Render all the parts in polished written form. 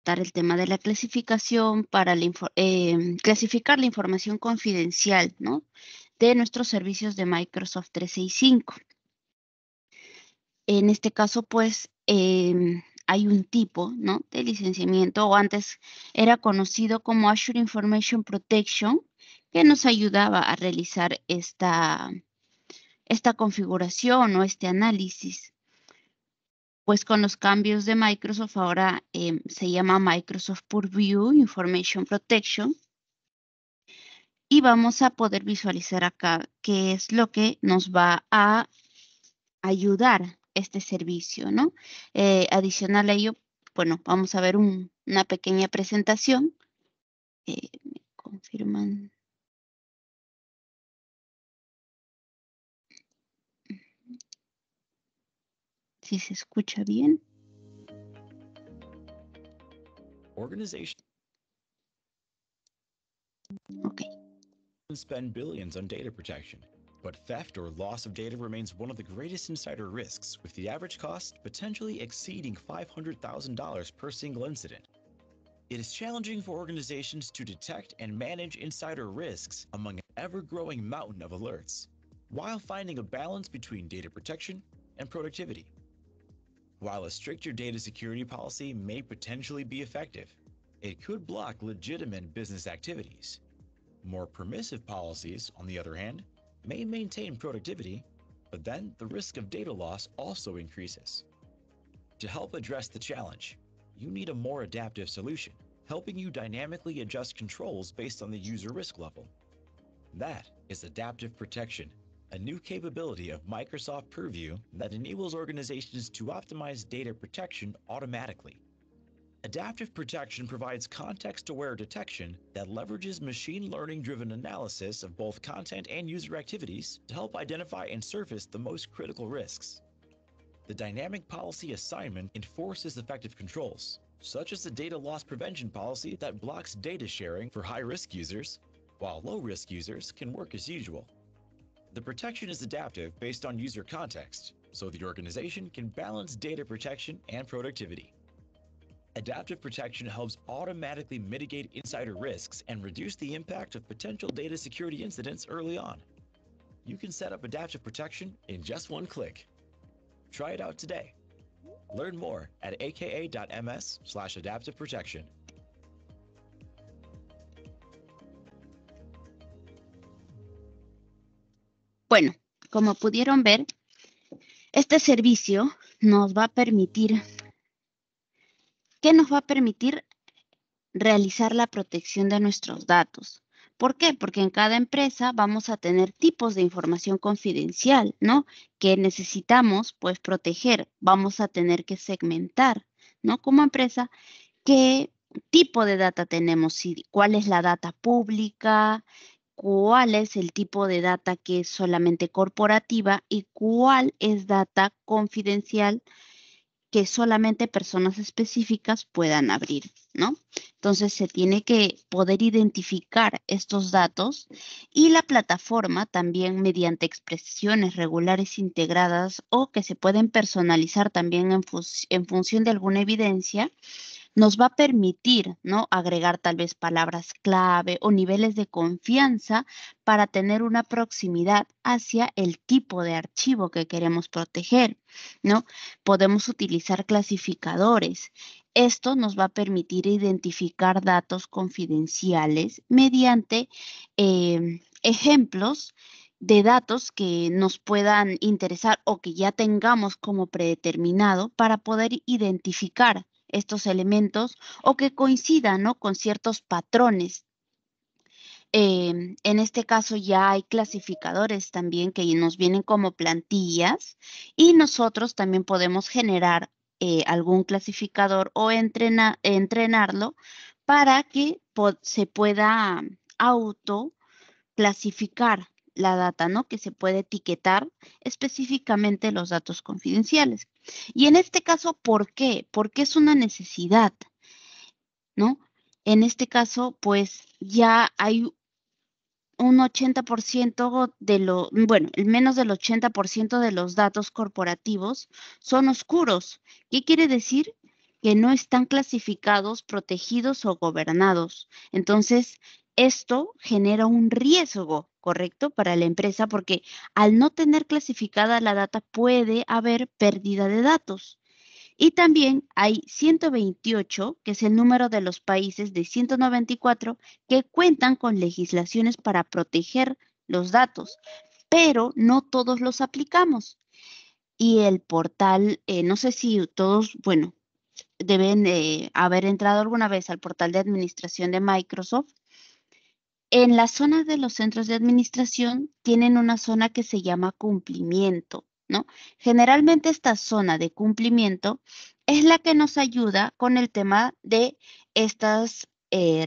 adaptar el tema de la clasificación para clasificar la información confidencial, ¿no?, de nuestros servicios de Microsoft 365. En este caso, pues, hay un tipo, ¿no?, de licenciamiento, o antes era conocido como Azure Information Protection, que nos ayudaba a realizar esta configuración o este análisis. Pues con los cambios de Microsoft ahora se llama Microsoft Purview Information Protection, y vamos a poder visualizar acá qué es lo que nos va a ayudar este servicio, ¿no? Adicional a ello, bueno, vamos a ver una pequeña presentación. Me confirman. Si se escucha bien. Organizations Okay. spend billions on data protection, but theft or loss of data remains one of the greatest insider risks, with the average cost potentially exceeding $500,000 per single incident. It is challenging for organizations to detect and manage insider risks among an ever-growing mountain of alerts, while finding a balance between data protection and productivity. While a stricter data security policy may potentially be effective, it could block legitimate business activities. More permissive policies, on the other hand, may maintain productivity, but then the risk of data loss also increases. To help address the challenge, you need a more adaptive solution, helping you dynamically adjust controls based on the user risk level. That is adaptive protection, a new capability of Microsoft Purview that enables organizations to optimize data protection automatically. Adaptive protection provides context-aware detection that leverages machine learning-driven analysis of both content and user activities to help identify and surface the most critical risks. The dynamic policy assignment enforces effective controls, such as the data loss prevention policy that blocks data sharing for high-risk users, while low-risk users can work as usual. The protection is adaptive based on user context, so the organization can balance data protection and productivity. Adaptive protection helps automatically mitigate insider risks and reduce the impact of potential data security incidents early on. You can set up adaptive protection in just one click. Try it out today. Learn more at aka.ms/adaptive protection. Bueno, como pudieron ver, este servicio nos va a permitir, ¿qué nos va a permitir? Realizar la protección de nuestros datos. ¿Por qué? Porque en cada empresa vamos a tener tipos de información confidencial, ¿no?, que necesitamos, pues, proteger. Vamos a tener que segmentar, ¿no?, como empresa, qué tipo de data tenemos, cuál es la data pública, cuál es el tipo de data que es solamente corporativa y cuál es data confidencial que solamente personas específicas puedan abrir, ¿no? Entonces, se tiene que poder identificar estos datos, y la plataforma también, mediante expresiones regulares integradas o que se pueden personalizar también en función de alguna evidencia, nos va a permitir, ¿no?, agregar tal vez palabras clave o niveles de confianza para tener una proximidad hacia el tipo de archivo que queremos proteger, ¿no? Podemos utilizar clasificadores. Esto nos va a permitir identificar datos confidenciales mediante ejemplos de datos que nos puedan interesar o que ya tengamos como predeterminado para poder identificar estos elementos o que coincidan, ¿no?, con ciertos patrones. En este caso ya hay clasificadores también que nos vienen como plantillas, y nosotros también podemos generar algún clasificador o entrenarlo para que se pueda auto clasificar la data, ¿no?, que se puede etiquetar específicamente los datos confidenciales. Y en este caso, ¿por qué? Porque es una necesidad, ¿no? En este caso, pues ya hay un 80% el menos del 80% de los datos corporativos son oscuros. ¿Qué quiere decir? que no están clasificados, protegidos o gobernados. Entonces, esto genera un riesgo, ¿correcto? Para la empresa porque al no tener clasificada la data puede haber pérdida de datos. Y también hay 128, que es el número de los países de 194 que cuentan con legislaciones para proteger los datos, pero no todos los aplicamos. Y el portal, no sé si todos, bueno, deben haber entrado alguna vez al portal de administración de Microsoft. En las zonas de los centros de administración tienen una zona que se llama cumplimiento, ¿no? Generalmente esta zona de cumplimiento es la que nos ayuda con el tema de estas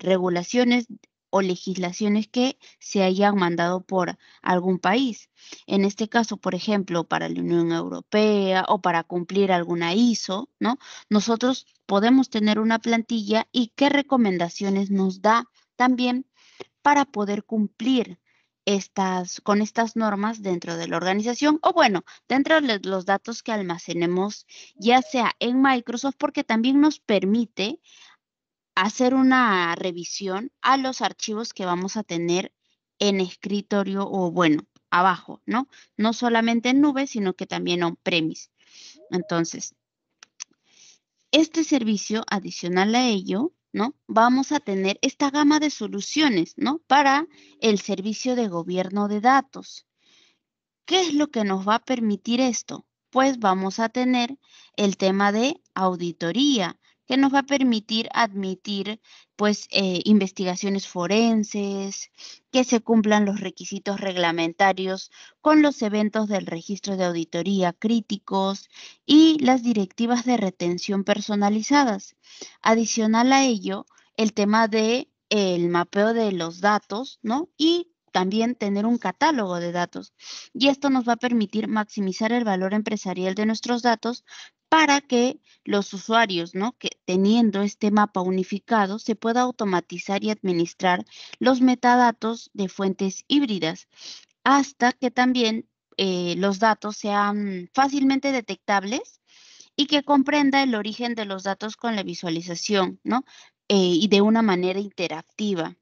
regulaciones o legislaciones que se hayan mandado por algún país. En este caso, por ejemplo, para la Unión Europea o para cumplir alguna ISO, ¿no? Nosotros podemos tener una plantilla y qué recomendaciones nos da también para poder cumplir con estas normas dentro de la organización o bueno, dentro de los datos que almacenemos, ya sea en Microsoft, porque también nos permite hacer una revisión a los archivos que vamos a tener en escritorio o bueno, abajo, ¿no? No solamente en nube, sino que también on-premise. Entonces, este servicio, adicional a ello, ¿no? Vamos a tener esta gama de soluciones, ¿no? Para el servicio de gobierno de datos. ¿Qué es lo que nos va a permitir esto? Pues vamos a tener el tema de auditoría, que nos va a permitir admitir pues investigaciones forenses, que se cumplan los requisitos reglamentarios con los eventos del registro de auditoría críticos y las directivas de retención personalizadas. Adicional a ello, el tema de el mapeo de los datos, ¿no? Y también tener un catálogo de datos. Y esto nos va a permitir maximizar el valor empresarial de nuestros datos para que los usuarios, ¿no? Que teniendo este mapa unificado, se pueda automatizar y administrar los metadatos de fuentes híbridas, hasta que también los datos sean fácilmente detectables y que comprenda el origen de los datos con la visualización, ¿no? Y de una manera interactiva.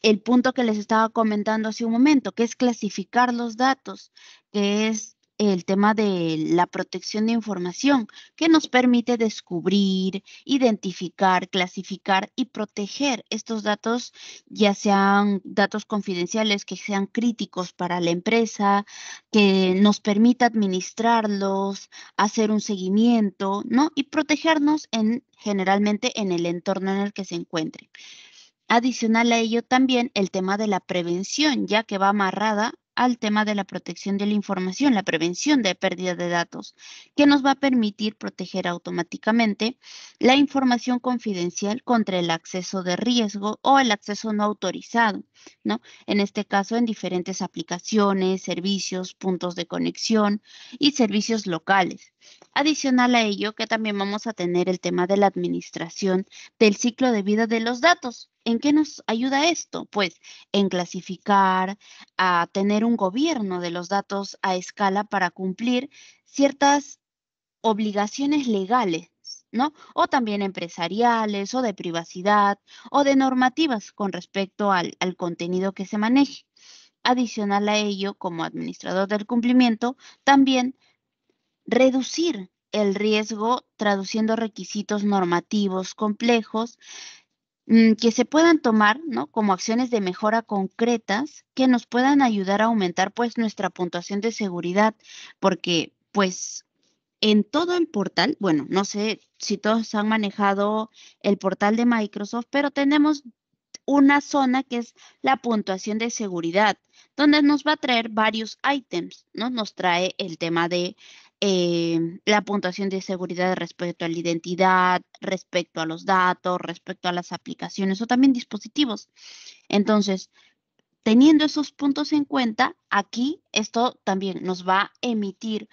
El punto que les estaba comentando hace un momento, que es clasificar los datos, que es el tema de la protección de información, que nos permite descubrir, identificar, clasificar y proteger estos datos, ya sean datos confidenciales, que sean críticos para la empresa, que nos permita administrarlos, hacer un seguimiento, ¿no? Y protegernos generalmente en el entorno en el que se encuentren. Adicional a ello también el tema de la prevención, ya que va amarrada al tema de la protección de la información, la prevención de pérdida de datos, que nos va a permitir proteger automáticamente la información confidencial contra el acceso de riesgo o el acceso no autorizado, ¿no? En este caso, en diferentes aplicaciones, servicios, puntos de conexión y servicios locales. Adicional a ello, que también vamos a tener el tema de la administración del ciclo de vida de los datos. ¿En qué nos ayuda esto? Pues en clasificar, a tener un gobierno de los datos a escala para cumplir ciertas obligaciones legales, ¿no? O también empresariales o de privacidad o de normativas con respecto al contenido que se maneje. Adicional a ello, como administrador del cumplimiento, también reducir el riesgo traduciendo requisitos normativos complejos que se puedan tomar, ¿no? Como acciones de mejora concretas que nos puedan ayudar a aumentar, pues, nuestra puntuación de seguridad, porque, pues, en todo el portal, bueno, no sé si todos han manejado el portal de Microsoft, pero tenemos una zona que es la puntuación de seguridad, donde nos va a traer varios ítems, ¿no? Nos trae el tema de la puntuación de seguridad respecto a la identidad, respecto a los datos, respecto a las aplicaciones o también dispositivos. Entonces, teniendo esos puntos en cuenta, aquí esto también nos va a emitir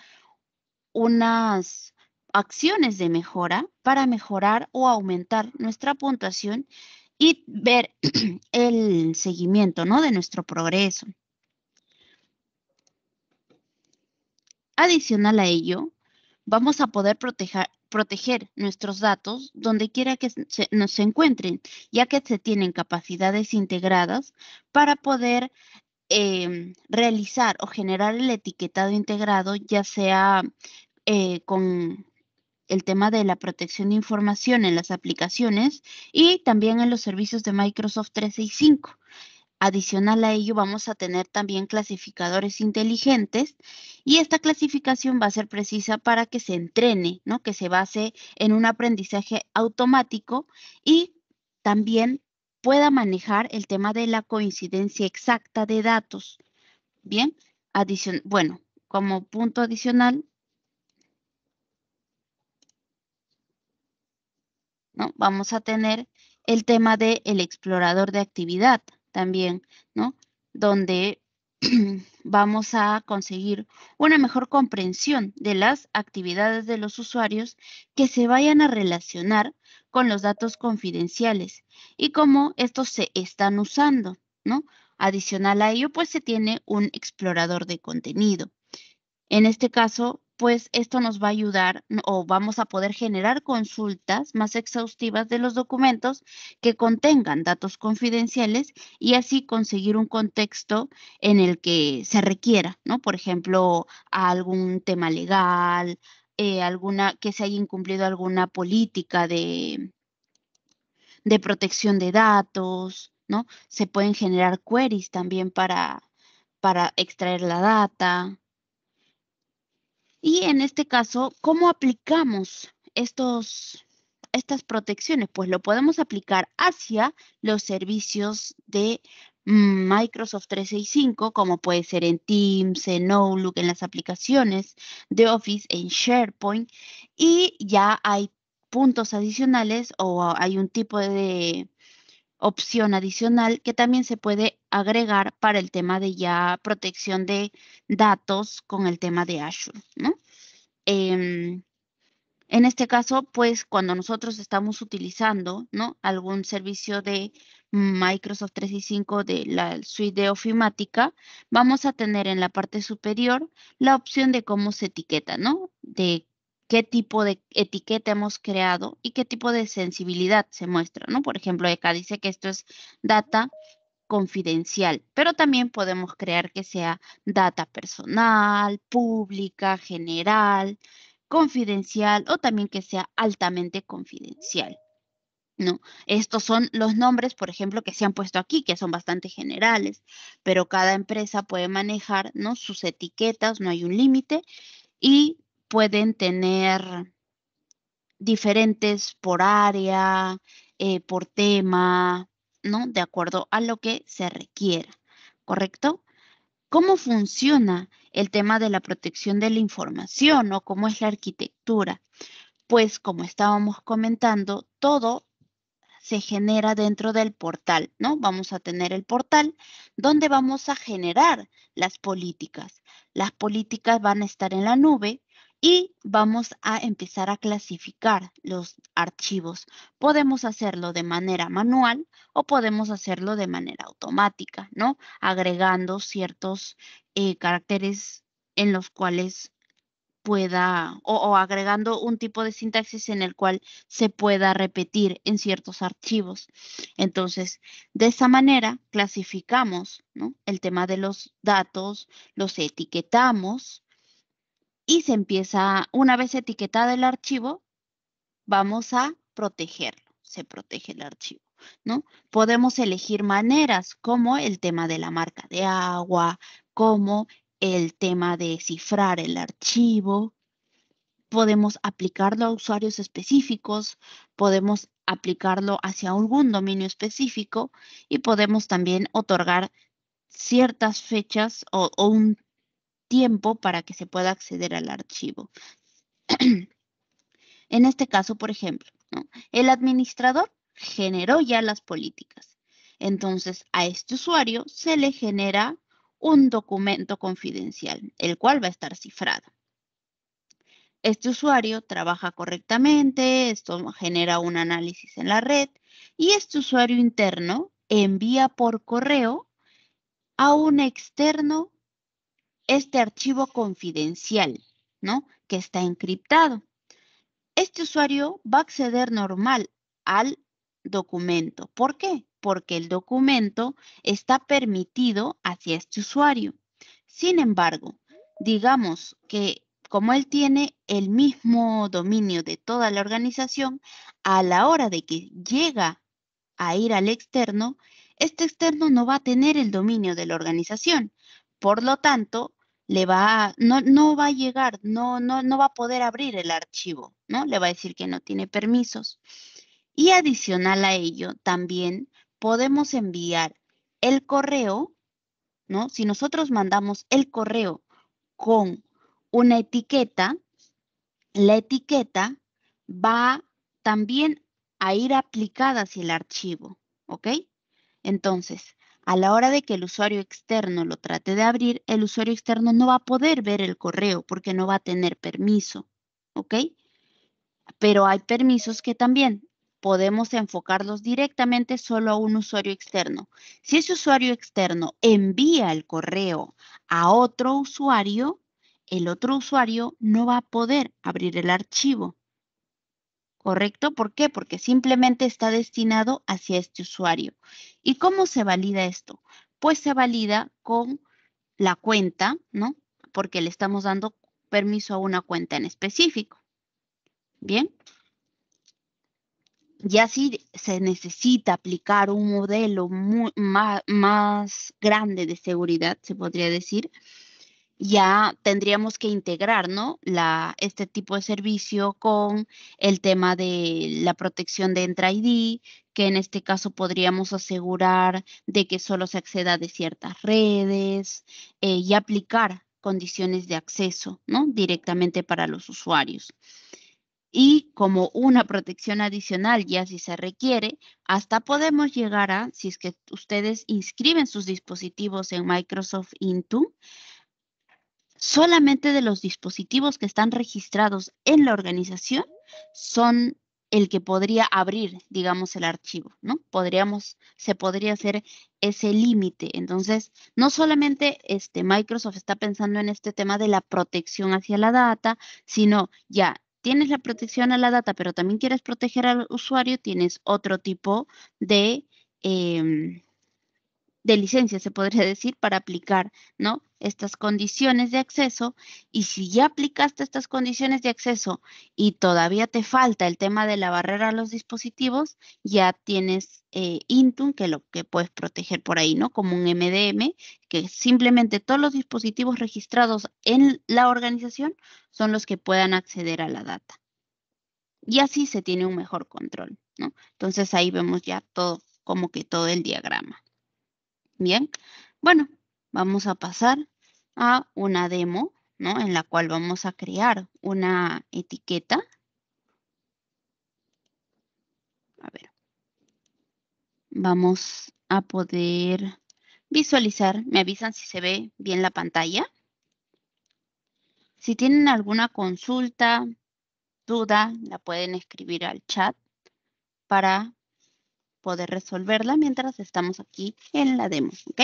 unas acciones de mejora para mejorar o aumentar nuestra puntuación y ver el seguimiento, ¿no? De nuestro progreso. Adicional a ello, vamos a poder proteger nuestros datos donde quiera que se encuentren, ya que se tienen capacidades integradas para poder realizar o generar el etiquetado integrado, ya sea con el tema de la protección de información en las aplicaciones y también en los servicios de Microsoft 365. Adicional a ello, vamos a tener también clasificadores inteligentes y esta clasificación va a ser precisa para que se entrene, ¿no? Que se base en un aprendizaje automático y también pueda manejar el tema de la coincidencia exacta de datos. Bien, bueno, como punto adicional, ¿no? Vamos a tener el tema del explorador de actividad también, ¿no? Donde vamos a conseguir una mejor comprensión de las actividades de los usuarios que se vayan a relacionar con los datos confidenciales y cómo estos se están usando, ¿no? Adicional a ello, pues se tiene un explorador de contenido. En este caso, pues esto nos va a ayudar o vamos a poder generar consultas más exhaustivas de los documentos que contengan datos confidenciales y así conseguir un contexto en el que se requiera, ¿no? Por ejemplo, algún tema legal, que se haya incumplido alguna política de protección de datos, ¿no? Se pueden generar queries también para extraer la data. Y en este caso, ¿cómo aplicamos estas protecciones? Pues lo podemos aplicar hacia los servicios de Microsoft 365, como puede ser en Teams, en Outlook, en las aplicaciones de Office, en SharePoint, y ya hay puntos adicionales o hay un tipo de opción adicional que también se puede agregar para el tema de ya protección de datos con el tema de Azure, ¿no? Em, en este caso, pues cuando nosotros estamos utilizando, ¿no? Algún servicio de Microsoft 365 de la suite de Ofimática, vamos a tener en la parte superior la opción de cómo se etiqueta, ¿no? De qué tipo de etiqueta hemos creado y qué tipo de sensibilidad se muestra, ¿no? Por ejemplo, acá dice que esto es data confidencial, pero también podemos crear que sea data personal, pública, general, confidencial o también que sea altamente confidencial, ¿no? Estos son los nombres, por ejemplo, que se han puesto aquí, que son bastante generales, pero cada empresa puede manejar, ¿no? Sus etiquetas, no hay un límite y pueden tener diferentes por área, por tema, ¿no? De acuerdo a lo que se requiera, ¿correcto? ¿Cómo funciona el tema de la protección de la información o cómo es la arquitectura? Pues como estábamos comentando, todo se genera dentro del portal, ¿no? Vamos a tener el portal donde vamos a generar las políticas. Las políticas van a estar en la nube y vamos a empezar a clasificar los archivos. Podemos hacerlo de manera manual o podemos hacerlo de manera automática, ¿no? Agregando ciertos caracteres en los cuales pueda o agregando un tipo de sintaxis en el cual se pueda repetir en ciertos archivos. Entonces, de esa manera clasificamos, ¿no? El tema de los datos, los etiquetamos y se empieza, una vez etiquetado el archivo, vamos a protegerlo. Se protege el archivo, ¿no? Podemos elegir maneras como el tema de la marca de agua, como el tema de cifrar el archivo. Podemos aplicarlo a usuarios específicos, podemos aplicarlo hacia algún dominio específico y podemos también otorgar ciertas fechas o un tiempo para que se pueda acceder al archivo. En este caso, por ejemplo, ¿no? El administrador generó ya las políticas. Entonces, a este usuario se le genera un documento confidencial, el cual va a estar cifrado. Este usuario trabaja correctamente, esto genera un análisis en la red y este usuario interno envía por correo a un externo este archivo confidencial, ¿no? Que está encriptado. este usuario va a acceder normal al documento. ¿Por qué? Porque el documento está permitido hacia este usuario. Sin embargo, digamos que como él tiene el mismo dominio de toda la organización, a la hora de que llega a ir al externo, este externo no va a tener el dominio de la organización. Por lo tanto, no va a llegar, no va a poder abrir el archivo, ¿no? Le va a decir que no tiene permisos. Y adicional a ello, también podemos enviar el correo, ¿no? Si nosotros mandamos el correo con una etiqueta, la etiqueta va también a ir aplicada hacia el archivo, ¿ok? Entonces, a la hora de que el usuario externo lo trate de abrir, el usuario externo no va a poder ver el correo porque no va a tener permiso, ¿ok? Pero hay permisos que también podemos enfocarlos directamente solo a un usuario externo. Si ese usuario externo envía el correo a otro usuario, el otro usuario no va a poder abrir el archivo. ¿Correcto? ¿Por qué? Porque simplemente está destinado hacia este usuario. ¿Y cómo se valida esto? Pues se valida con la cuenta, ¿no? Porque le estamos dando permiso a una cuenta en específico. Bien. Ya si se necesita aplicar un modelo más grande de seguridad, se podría decir, ya tendríamos que integrar, ¿no? Este tipo de servicio con el tema de la protección de Entra ID, que en este caso podríamos asegurar de que solo se acceda de ciertas redes y aplicar condiciones de acceso, ¿no? Directamente para los usuarios. Y como una protección adicional, ya si se requiere, hasta podemos llegar a, si es que ustedes inscriben sus dispositivos en Microsoft Intune, solamente de los dispositivos que están registrados en la organización son el que podría abrir, digamos, el archivo, ¿no? Se podría hacer ese límite. Entonces, no solamente Microsoft está pensando en este tema de la protección hacia la data, sino ya tienes la protección a la data, pero también quieres proteger al usuario, tienes otro tipo em, de licencia, se podría decir, para aplicar, ¿no? Estas condiciones de acceso. Y si ya aplicaste estas condiciones de acceso y todavía te falta el tema de la barrera a los dispositivos, ya tienes Intune, que lo que puedes proteger por ahí, ¿no? Como un MDM, que simplemente todos los dispositivos registrados en la organización son los que puedan acceder a la data. Y así se tiene un mejor control, ¿no? Entonces ahí vemos ya todo, como que todo el diagrama. Bien, bueno, vamos a pasar a una demo, ¿no? En la cual vamos a crear una etiqueta. A ver, vamos a poder visualizar. Me avisan si se ve bien la pantalla. Si tienen alguna consulta, duda, la pueden escribir al chat para poder resolverla mientras estamos aquí en la demo, ¿ok?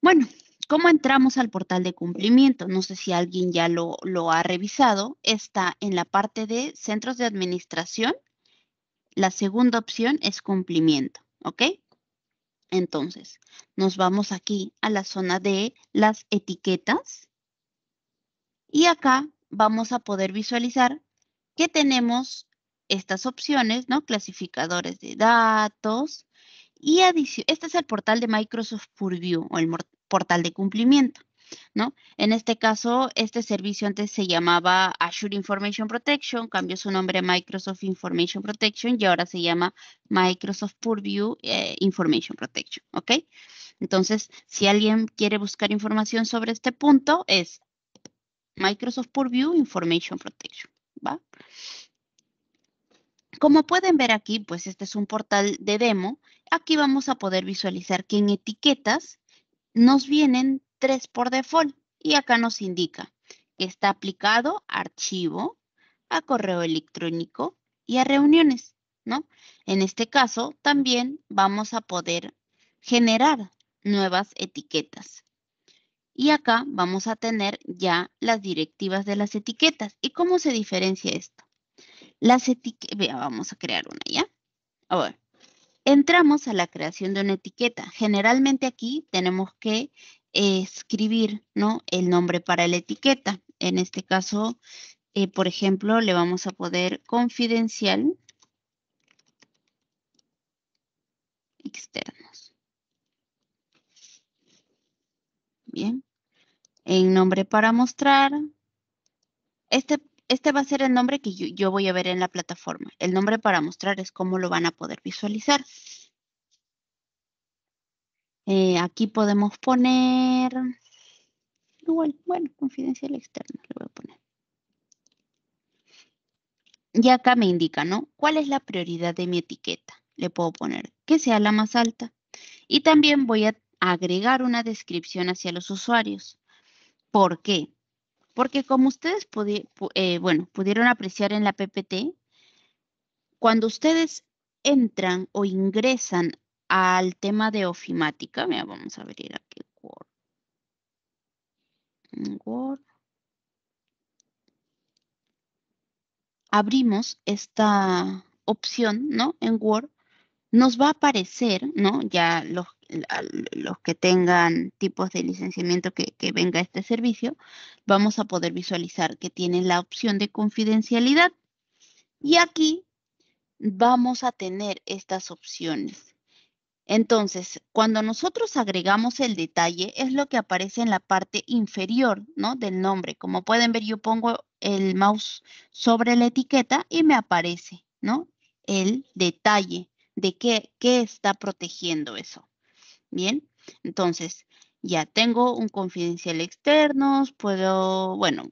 Bueno, ¿cómo entramos al portal de cumplimiento? No sé si alguien ya lo ha revisado. Está en la parte de centros de administración. La segunda opción es cumplimiento, ¿ok? Entonces, nos vamos aquí a la zona de las etiquetas y acá vamos a poder visualizar que tenemos estas opciones, ¿no? Clasificadores de datos y este es el portal de Microsoft Purview o el portal de cumplimiento, ¿no? En este caso, este servicio antes se llamaba Azure Information Protection, cambió su nombre a Microsoft Information Protection y ahora se llama Microsoft Purview Information Protection, ¿ok? Entonces, si alguien quiere buscar información sobre este punto, es Microsoft Purview Information Protection, ¿va? Como pueden ver aquí, pues este es un portal de demo. Aquí vamos a poder visualizar que en etiquetas nos vienen 3 por default y acá nos indica que está aplicado a archivo, a correo electrónico y a reuniones, ¿no? En este caso también vamos a poder generar nuevas etiquetas. Y acá vamos a tener ya las directivas de las etiquetas. ¿Y cómo se diferencia esto? Las etiquetas, vamos a crear una, ¿ya? Ahora, entramos a la creación de una etiqueta. Generalmente aquí tenemos que escribir, ¿no?, el nombre para la etiqueta. En este caso, por ejemplo, le vamos a poner confidencial externos. Bien. En nombre para mostrar. Este va a ser el nombre que yo voy a ver en la plataforma. El nombre para mostrar es cómo lo van a poder visualizar. Aquí podemos poner, igual, bueno, confidencial externo le voy a poner. Y acá me indica, ¿no?, cuál es la prioridad de mi etiqueta. Le puedo poner que sea la más alta. Y también voy a agregar una descripción hacia los usuarios. ¿Por qué? Porque como ustedes pudieron apreciar en la PPT, cuando ustedes entran o ingresan al tema de ofimática, mira, vamos a abrir aquí Word. Word. Abrimos esta opción, ¿no?, en Word. Nos va a aparecer, ¿no?, ya los que tengan tipos de licenciamiento que venga este servicio, vamos a poder visualizar que tienen la opción de confidencialidad. Y aquí vamos a tener estas opciones. Entonces, cuando nosotros agregamos el detalle, es lo que aparece en la parte inferior, ¿no?, del nombre. Como pueden ver, yo pongo el mouse sobre la etiqueta y me aparece, ¿no?, el detalle de qué está protegiendo eso. Bien, entonces ya tengo un confidencial externos, puedo, bueno,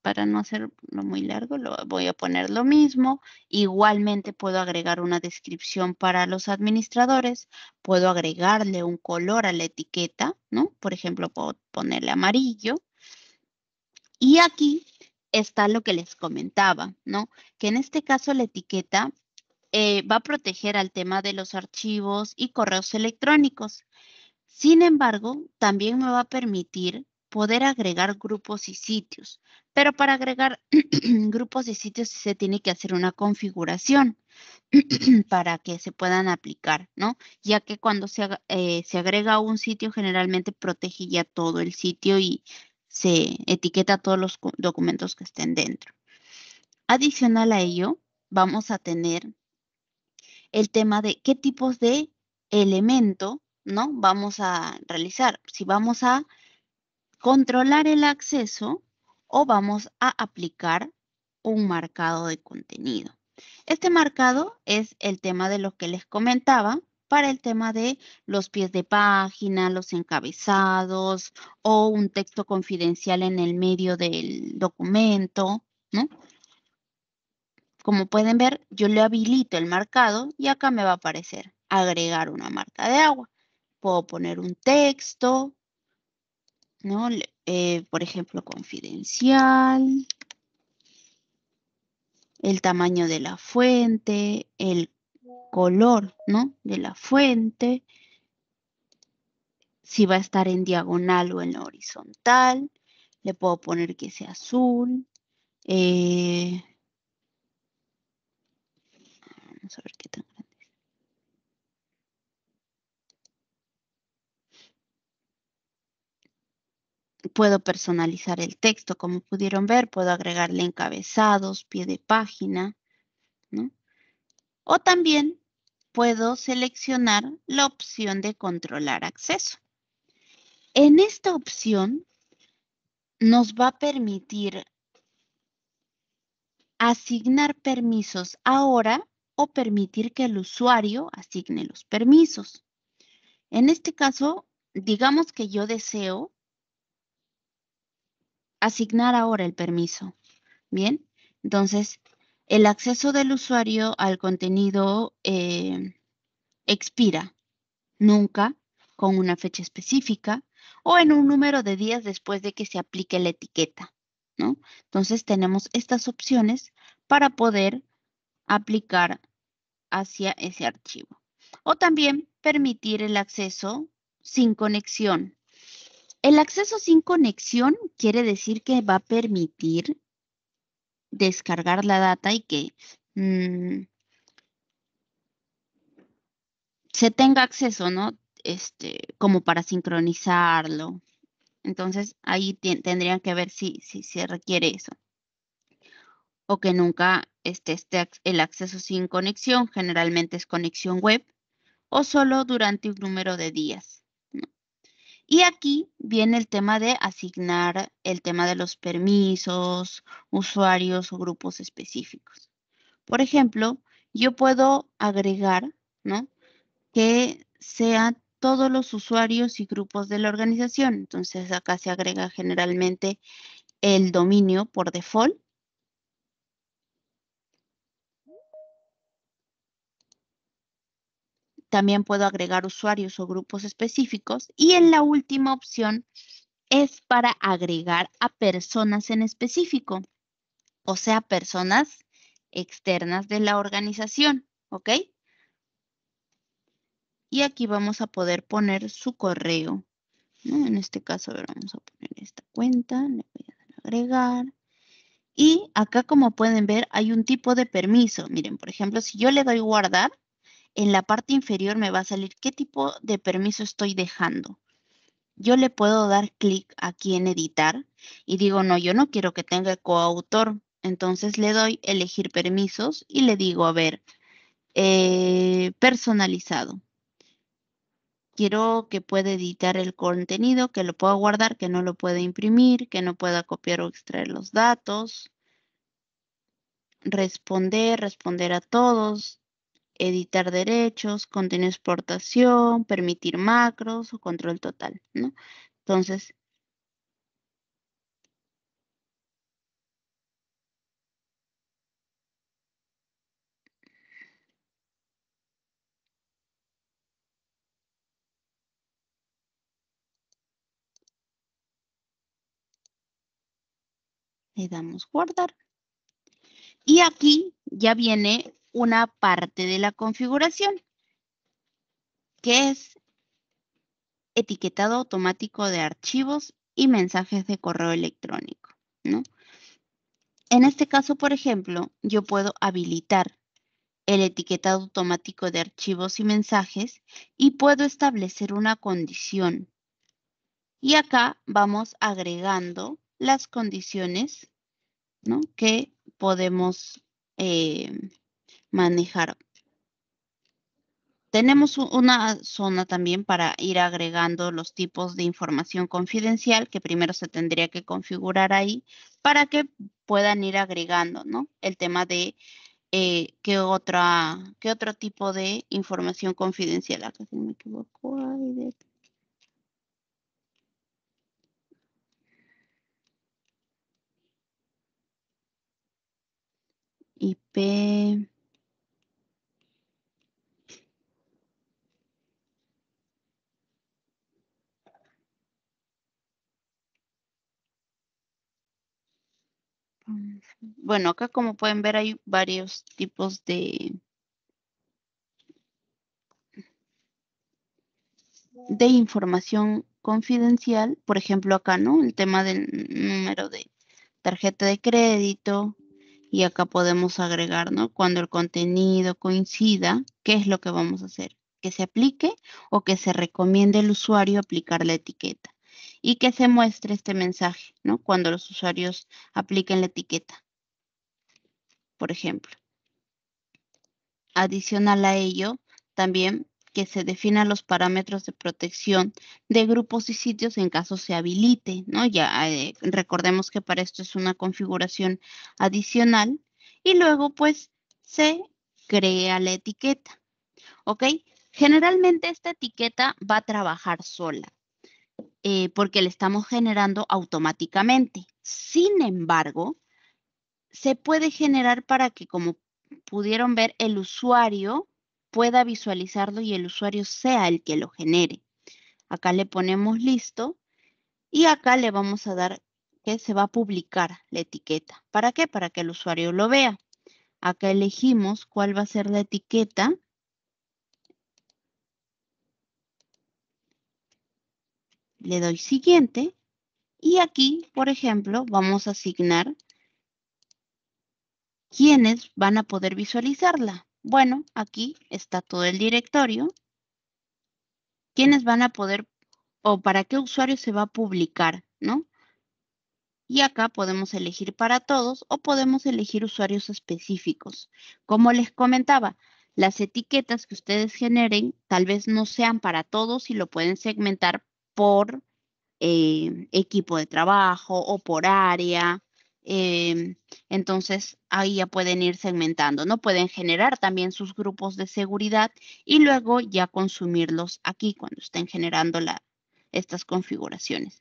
para no hacerlo muy largo, voy a poner lo mismo. Igualmente puedo agregar una descripción para los administradores. Puedo agregarle un color a la etiqueta, ¿no? Por ejemplo, puedo ponerle amarillo. Y aquí está lo que les comentaba, ¿no?, que en este caso la etiqueta va a proteger al tema de los archivos y correos electrónicos. Sin embargo, también me va a permitir poder agregar grupos y sitios, pero para agregar grupos y sitios se tiene que hacer una configuración para que se puedan aplicar, ¿no? Ya que cuando se agrega un sitio, generalmente protege ya todo el sitio y se etiqueta todos los documentos que estén dentro. Adicional a ello, vamos a tener el tema de qué tipos de elemento, ¿no?, vamos a realizar. Si vamos a controlar el acceso o vamos a aplicar un marcado de contenido. Este marcado es el tema de lo que les comentaba para el tema de los pies de página, los encabezados o un texto confidencial en el medio del documento, ¿no? Como pueden ver, yo le habilito el marcado y acá me va a aparecer agregar una marca de agua. Puedo poner un texto, ¿no? Por ejemplo, confidencial, el tamaño de la fuente, el color, ¿no?, de la fuente, si va a estar en diagonal o en horizontal. Le puedo poner que sea azul. Vamos a ver qué tan grande. Puedo personalizar el texto, como pudieron ver, puedo agregarle encabezados, pie de página, ¿no? O también puedo seleccionar la opción de controlar acceso. En esta opción nos va a permitir asignar permisos ahora o permitir que el usuario asigne los permisos. En este caso, digamos que yo deseo asignar ahora el permiso. Bien, entonces el acceso del usuario al contenido expira nunca con una fecha específica o en un número de días después de que se aplique la etiqueta, ¿no? Entonces tenemos estas opciones para poder aplicar hacia ese archivo. O también permitir el acceso sin conexión. El acceso sin conexión quiere decir que va a permitir descargar la data y que se tenga acceso, ¿no? Como para sincronizarlo. Entonces, ahí tendrían que ver si se requiere eso. O que nunca esté el acceso sin conexión, generalmente es conexión web, o solo durante un número de días, ¿no? Y aquí viene el tema de asignar el tema de los permisos, usuarios o grupos específicos. Por ejemplo, yo puedo agregar, ¿no? Que sean todos los usuarios y grupos de la organización. Entonces, acá se agrega generalmente el dominio por default. También puedo agregar usuarios o grupos específicos. Y en la última opción es para agregar a personas en específico, o sea, personas externas de la organización, ¿ok? Y aquí vamos a poder poner su correo, ¿no? En este caso, a ver, vamos a poner esta cuenta, le voy a dar a agregar. Y acá, como pueden ver, hay un tipo de permiso. Miren, por ejemplo, si yo le doy guardar, en la parte inferior me va a salir qué tipo de permiso estoy dejando. Yo le puedo dar clic aquí en editar y digo, no, yo no quiero que tenga coautor. Entonces le doy elegir permisos y le digo, a ver, personalizado. Quiero que pueda editar el contenido, que lo pueda guardar, que no lo pueda imprimir, que no pueda copiar o extraer los datos. Responder a todos, editar derechos, contenido de exportación, permitir macros o control total, ¿no? Entonces, le damos guardar. Y aquí ya viene una parte de la configuración, que es etiquetado automático de archivos y mensajes de correo electrónico, ¿no? En este caso, por ejemplo, yo puedo habilitar el etiquetado automático de archivos y mensajes y puedo establecer una condición. Y acá vamos agregando las condiciones, ¿no? Que podemos manejar. Tenemos una zona también para ir agregando los tipos de información confidencial que primero se tendría que configurar ahí para que puedan ir agregando, ¿no? El tema de qué otro tipo de información confidencial. Acá si no me equivoco, hay de IP. Bueno, acá como pueden ver hay varios tipos de información confidencial. Por ejemplo, acá, ¿no? El tema del número de tarjeta de crédito. Y acá podemos agregar, ¿no? Cuando el contenido coincida, ¿qué es lo que vamos a hacer? Que se aplique o que se recomiende al usuario aplicar la etiqueta. Y que se muestre este mensaje, ¿no? Cuando los usuarios apliquen la etiqueta, por ejemplo. Adicional a ello, también que se definan los parámetros de protección de grupos y sitios en caso se habilite, ¿no? Ya recordemos que para esto es una configuración adicional y luego pues se crea la etiqueta, ¿ok? Generalmente esta etiqueta va a trabajar sola porque la estamos generando automáticamente. Sin embargo, se puede generar para que, como pudieron ver, el usuario pueda visualizarlo y el usuario sea el que lo genere. Acá le ponemos listo y acá le vamos a dar que se va a publicar la etiqueta. ¿Para qué? Para que el usuario lo vea. Acá elegimos cuál va a ser la etiqueta. Le doy siguiente y aquí, por ejemplo, vamos a asignar ¿quiénes van a poder visualizarla? Bueno, aquí está todo el directorio. ¿Quiénes van a poder o para qué usuario se va a publicar, ¿no? Y acá podemos elegir para todos o podemos elegir usuarios específicos. Como les comentaba, las etiquetas que ustedes generen tal vez no sean para todos y lo pueden segmentar por equipo de trabajo o por área. Entonces, ahí ya pueden ir segmentando, ¿no? Pueden generar también sus grupos de seguridad y luego ya consumirlos aquí cuando estén generando estas configuraciones.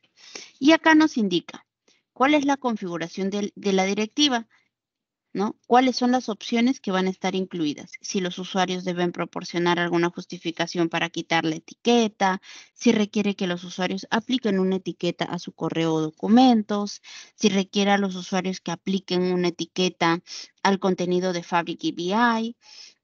Y acá nos indica cuál es la configuración de la directiva, ¿no? ¿Cuáles son las opciones que van a estar incluidas? Si los usuarios deben proporcionar alguna justificación para quitar la etiqueta, si requiere que los usuarios apliquen una etiqueta a su correo o documentos, si requiere a los usuarios que apliquen una etiqueta al contenido de Fabric EBI,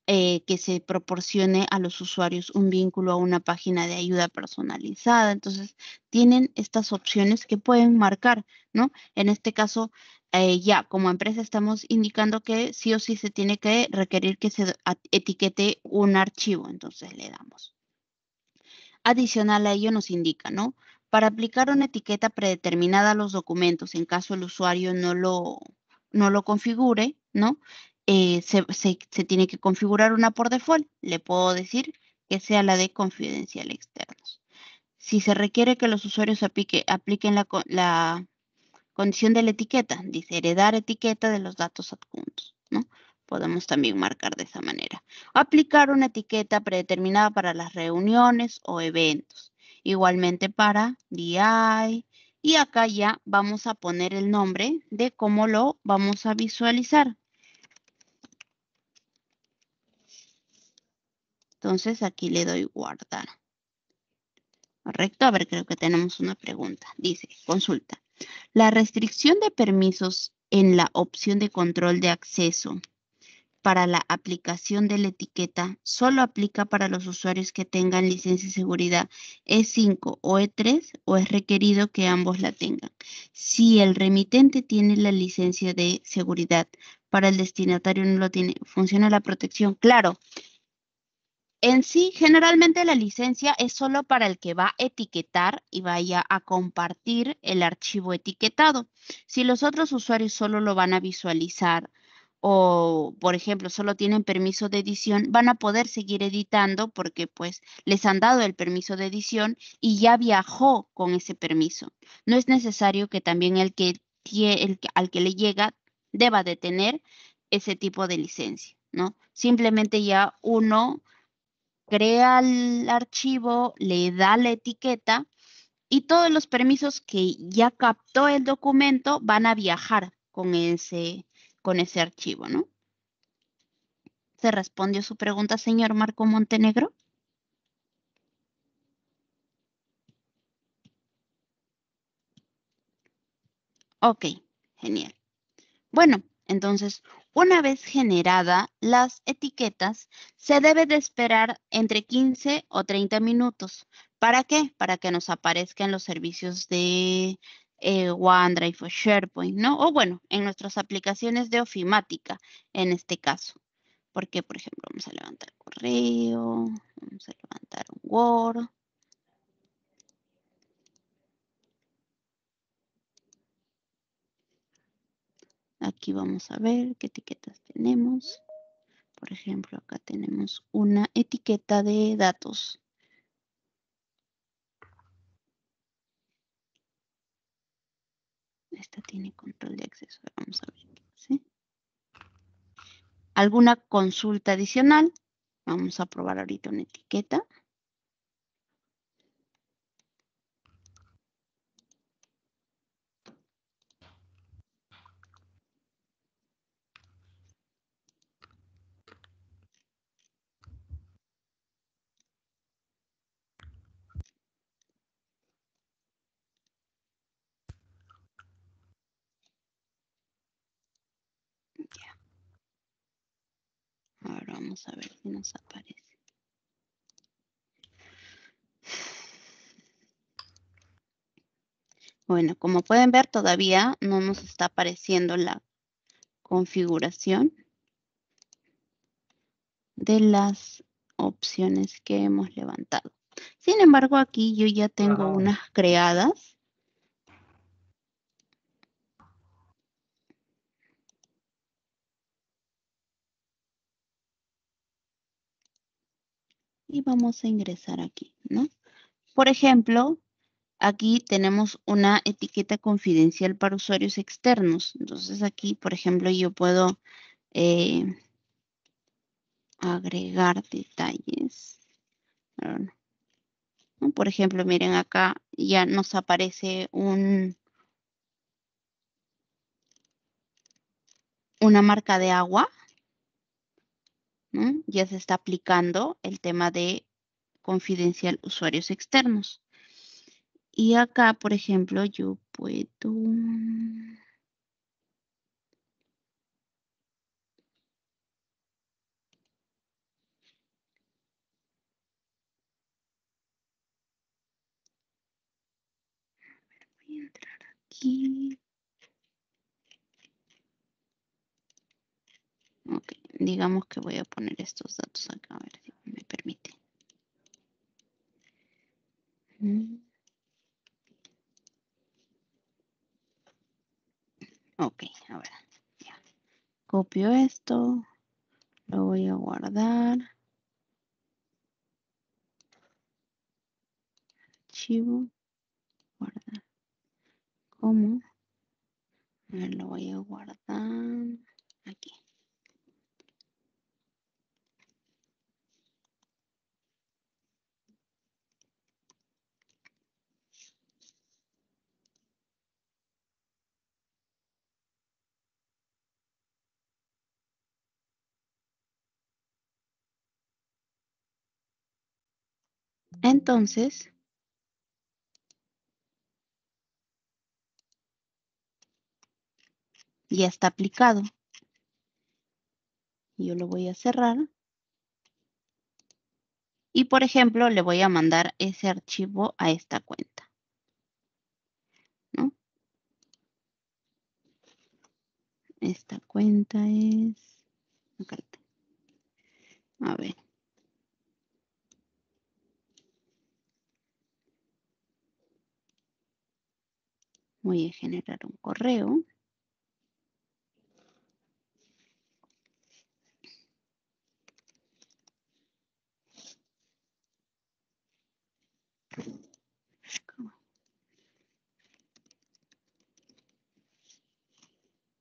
que se proporcione a los usuarios un vínculo a una página de ayuda personalizada. Entonces, tienen estas opciones que pueden marcar, ¿no? En este caso, ya como empresa estamos indicando que sí o sí se tiene que requerir que se etiquete un archivo. Entonces, le damos. Adicional a ello nos indica, ¿no? Para aplicar una etiqueta predeterminada a los documentos, en caso el usuario no lo configure, ¿no? Se tiene que configurar una por default. Le puedo decir que sea la de confidencial externos. Si se requiere que los usuarios apliquen la condición de la etiqueta, dice heredar etiqueta de los datos adjuntos, ¿no? Podemos también marcar de esa manera. Aplicar una etiqueta predeterminada para las reuniones o eventos. Igualmente para BI. Y acá ya vamos a poner el nombre de cómo lo vamos a visualizar. Entonces aquí le doy guardar. Correcto, a ver, creo que tenemos una pregunta. Dice, consulta. La restricción de permisos en la opción de control de acceso para la aplicación de la etiqueta solo aplica para los usuarios que tengan licencia de seguridad E5 o E3 o es requerido que ambos la tengan. Si el remitente tiene la licencia de seguridad para el destinatario no lo tiene, ¿funciona la protección? Claro. En sí, generalmente la licencia es solo para el que va a etiquetar y vaya a compartir el archivo etiquetado. Si los otros usuarios solo lo van a visualizar o, por ejemplo, solo tienen permiso de edición, van a poder seguir editando porque pues les han dado el permiso de edición y ya viajó con ese permiso. No es necesario que también al que le llega deba de tener ese tipo de licencia, ¿no? Simplemente ya uno crea el archivo, le da la etiqueta y todos los permisos que ya captó el documento van a viajar con ese archivo, ¿no? ¿Se respondió su pregunta, señor Marco Montenegro? Ok, genial. Bueno, entonces, una vez generada las etiquetas, se debe de esperar entre 15 o 30 minutos. ¿Para qué? Para que nos aparezcan los servicios de OneDrive o SharePoint, ¿no? O bueno, en nuestras aplicaciones de ofimática, en este caso. Porque, por ejemplo, vamos a levantar correo, vamos a levantar un Word. Aquí vamos a ver qué etiquetas tenemos. Por ejemplo, acá tenemos una etiqueta de datos. Esta tiene control de acceso. Vamos a ver. ¿Sí? ¿Alguna consulta adicional? Vamos a probar ahorita una etiqueta. Ya. Ahora vamos a ver si nos aparece. Bueno, como pueden ver, todavía no nos está apareciendo la configuración de las opciones que hemos levantado. Sin embargo, aquí yo ya tengo unas creadas. Y vamos a ingresar aquí, ¿no? Por ejemplo, aquí tenemos una etiqueta confidencial para usuarios externos. Entonces aquí, por ejemplo, yo puedo agregar detalles. ¿No? Por ejemplo, miren acá ya nos aparece una marca de agua, ¿no? Ya se está aplicando el tema de confidencial usuarios externos. Y acá, por ejemplo, yo puedo... Voy a entrar aquí. Ok, digamos que voy a poner estos datos acá, a ver si me permite. Ok, a ver, ya. Copio esto, lo voy a guardar. Archivo, guardar. ¿Cómo? A ver, lo voy a guardar aquí. Entonces, ya está aplicado. Yo lo voy a cerrar. Y, por ejemplo, le voy a mandar ese archivo a esta cuenta, ¿no? Esta cuenta es... Acá. A ver. Voy a generar un correo.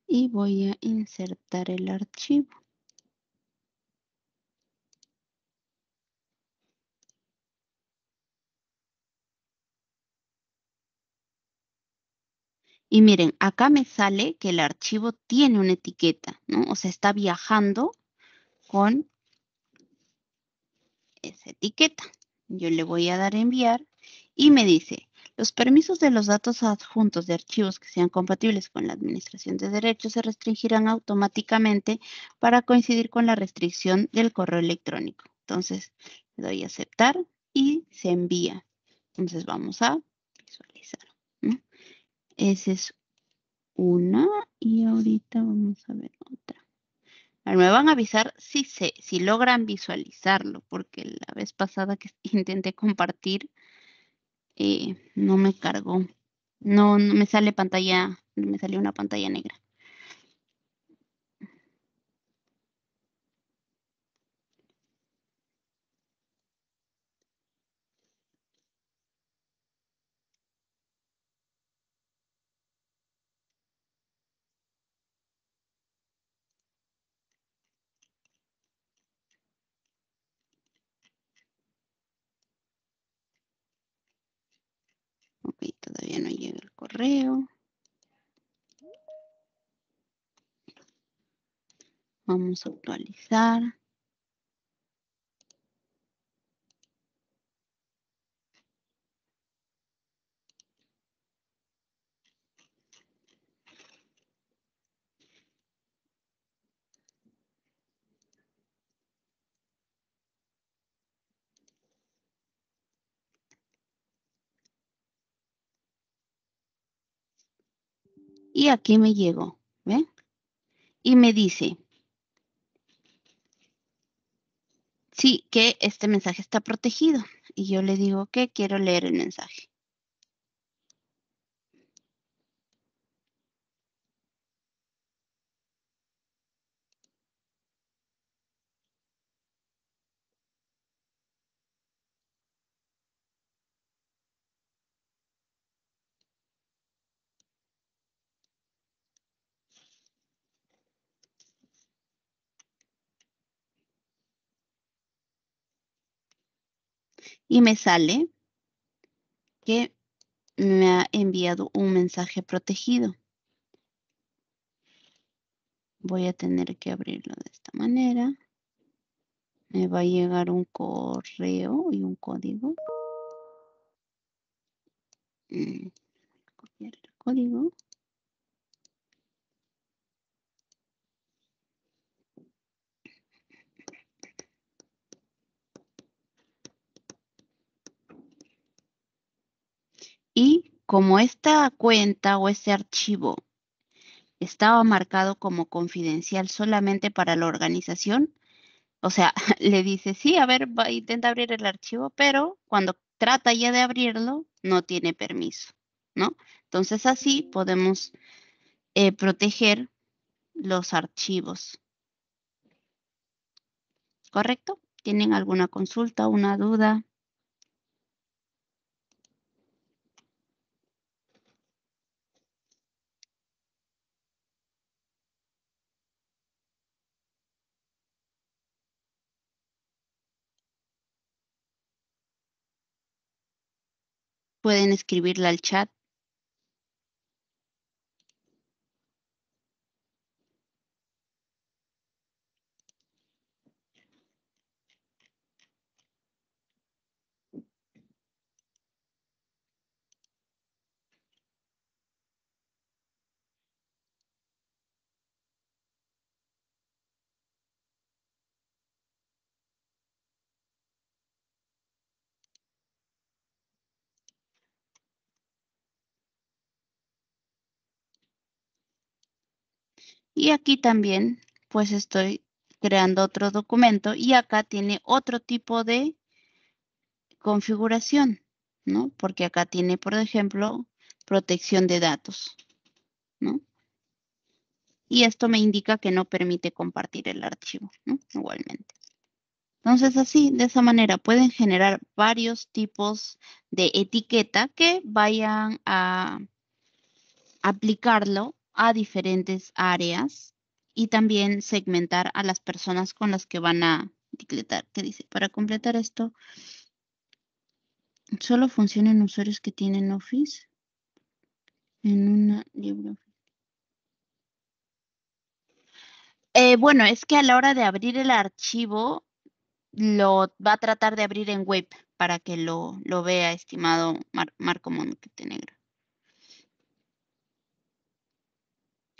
Y voy a insertar el archivo. Y miren, acá me sale que el archivo tiene una etiqueta, ¿no? O sea, está viajando con esa etiqueta. Yo le voy a dar a enviar y me dice, los permisos de los datos adjuntos de archivos que sean compatibles con la administración de derechos se restringirán automáticamente para coincidir con la restricción del correo electrónico. Entonces, le doy a aceptar y se envía. Entonces, vamos a visualizar, ¿no? Esa es una y ahorita vamos a ver otra. Me van a avisar si logran visualizarlo, porque la vez pasada que intenté compartir, no me cargó. No me sale pantalla, me salió una pantalla negra. Ok, todavía no llega el correo. Vamos a actualizar. Y aquí me llegó, ¿ven? y me dice, sí, que este mensaje está protegido. Y yo le digo que quiero leer el mensaje. Y me sale que me ha enviado un mensaje protegido. Voy a tener que abrirlo de esta manera. Me va a llegar un correo y un código. Copiar el código. Y como esta cuenta o este archivo estaba marcado como confidencial solamente para la organización, o sea, le dice, sí, a ver, intenta abrir el archivo, pero cuando trata ya de abrirlo, no tiene permiso, ¿no? Entonces así podemos proteger los archivos, ¿correcto? ¿Tienen alguna consulta, una duda? Pueden escribirla al chat. Y aquí también, pues estoy creando otro documento y acá tiene otro tipo de configuración, ¿no? Porque acá tiene, por ejemplo, protección de datos, ¿no? Y esto me indica que no permite compartir el archivo, ¿no? Igualmente. Entonces, así, de esa manera, pueden generar varios tipos de etiqueta que vayan a aplicarlo a diferentes áreas y también segmentar a las personas con las que van a etiquetar. ¿Qué dice? Para completar esto, solo funciona en usuarios que tienen Office en una LibreOffice. Bueno, es que a la hora de abrir el archivo, lo va a tratar de abrir en web para que lo vea, estimado Marco Montenegro.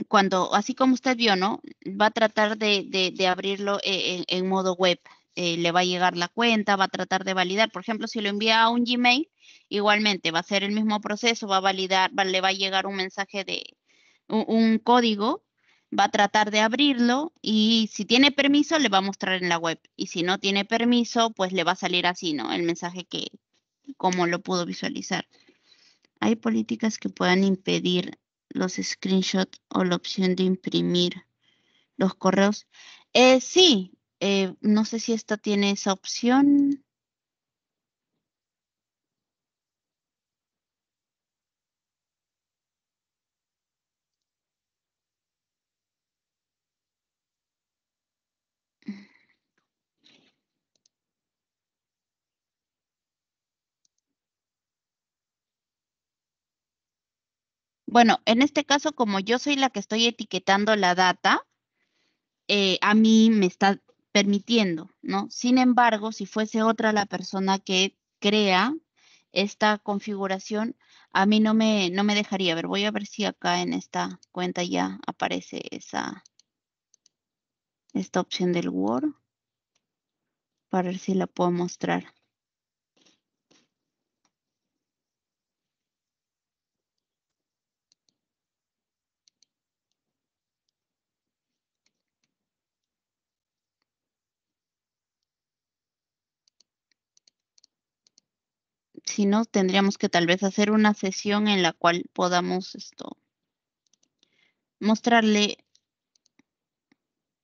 Cuando, así como usted vio, ¿no? Va a tratar de abrirlo en modo web. Le va a llegar la cuenta, va a tratar de validar. Por ejemplo, si lo envía a un Gmail, igualmente va a ser el mismo proceso, va a validar, le va a llegar un mensaje de un código, va a tratar de abrirlo y si tiene permiso le va a mostrar en la web. Y si no tiene permiso, pues le va a salir así, ¿no? El mensaje que, como lo pudo visualizar. Hay políticas que puedan impedir los screenshots o la opción de imprimir los correos. Sí, no sé si esta tiene esa opción. Bueno, en este caso, como yo soy la que estoy etiquetando la data, a mí me está permitiendo, ¿no? Sin embargo, si fuese otra la persona que crea esta configuración, a mí no me dejaría. A ver, voy a ver si acá en esta cuenta ya aparece esta opción del Word para ver si la puedo mostrar. Si no, tendríamos que tal vez hacer una sesión en la cual podamos mostrarle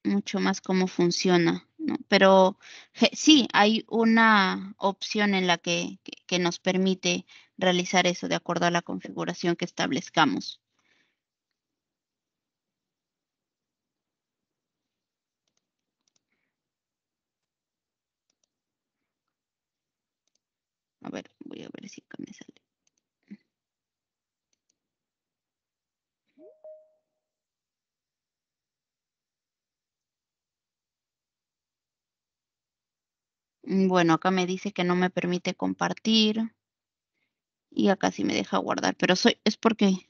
mucho más cómo funciona, ¿no? Pero sí, hay una opción en la que nos permite realizar eso de acuerdo a la configuración que establezcamos. A ver, voy a ver si acá me sale. Bueno, acá me dice que no me permite compartir y acá sí me deja guardar, pero es porque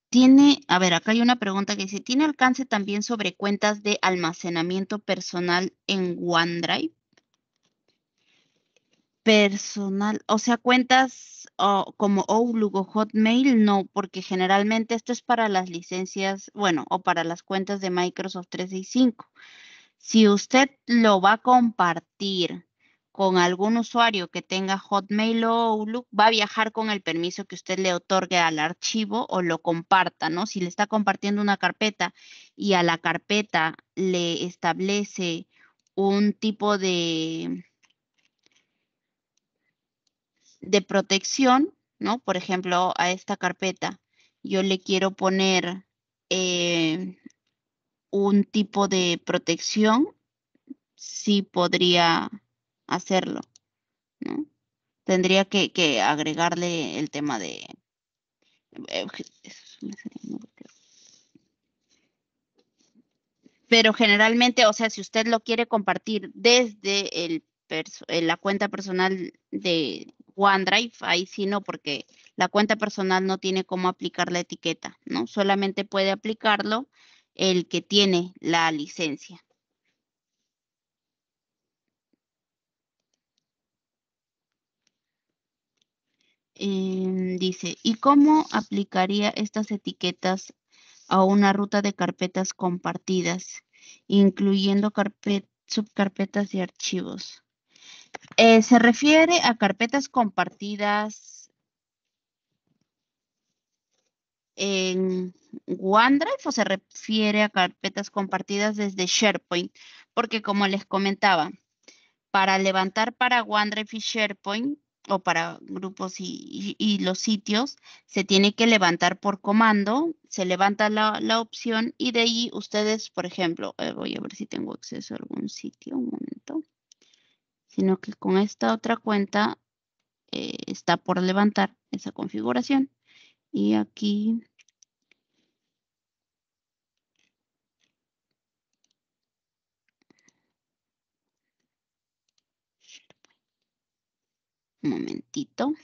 tiene, a ver, acá hay una pregunta que dice, ¿tiene alcance también sobre cuentas de almacenamiento personal en OneDrive? Personal, o sea, cuentas como Outlook o Hotmail, no, porque generalmente esto es para las licencias, bueno, o para las cuentas de Microsoft 365. Si usted lo va a compartir con algún usuario que tenga Hotmail o Outlook, va a viajar con el permiso que usted le otorgue al archivo o lo comparta, ¿no? Si le está compartiendo una carpeta y a la carpeta le establece un tipo de protección, ¿no? Por ejemplo, a esta carpeta yo le quiero poner un tipo de protección, sí podría hacerlo, ¿no? Tendría que agregarle el tema de... eso me salió en bloqueo. Pero generalmente, o sea, si usted lo quiere compartir desde la cuenta personal de OneDrive, ahí sí no, porque la cuenta personal no tiene cómo aplicar la etiqueta, ¿no? Solamente puede aplicarlo el que tiene la licencia. Dice, ¿y cómo aplicaría estas etiquetas a una ruta de carpetas compartidas, incluyendo subcarpetas y archivos? ¿Se refiere a carpetas compartidas en OneDrive o se refiere a carpetas compartidas desde SharePoint? Porque como les comentaba, para levantar para OneDrive y SharePoint o para grupos y los sitios, se tiene que levantar por comando, se levanta la opción y de ahí ustedes, por ejemplo, voy a ver si tengo acceso a algún sitio, un momento, sino que con esta otra cuenta está por levantar esa configuración. Y aquí, un momentito.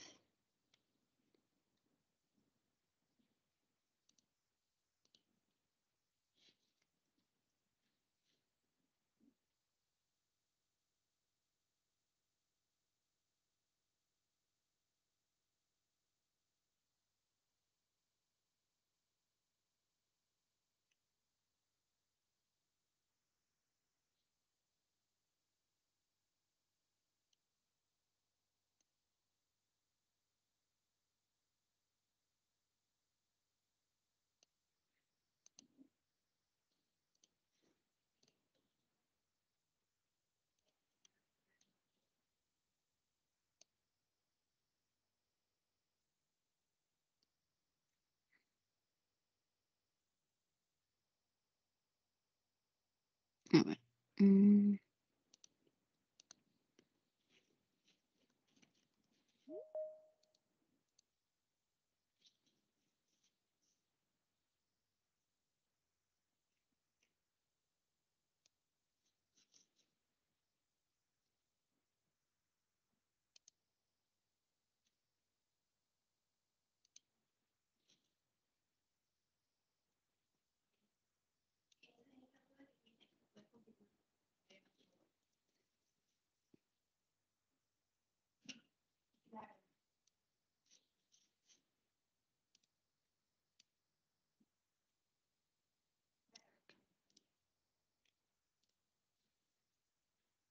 A ver.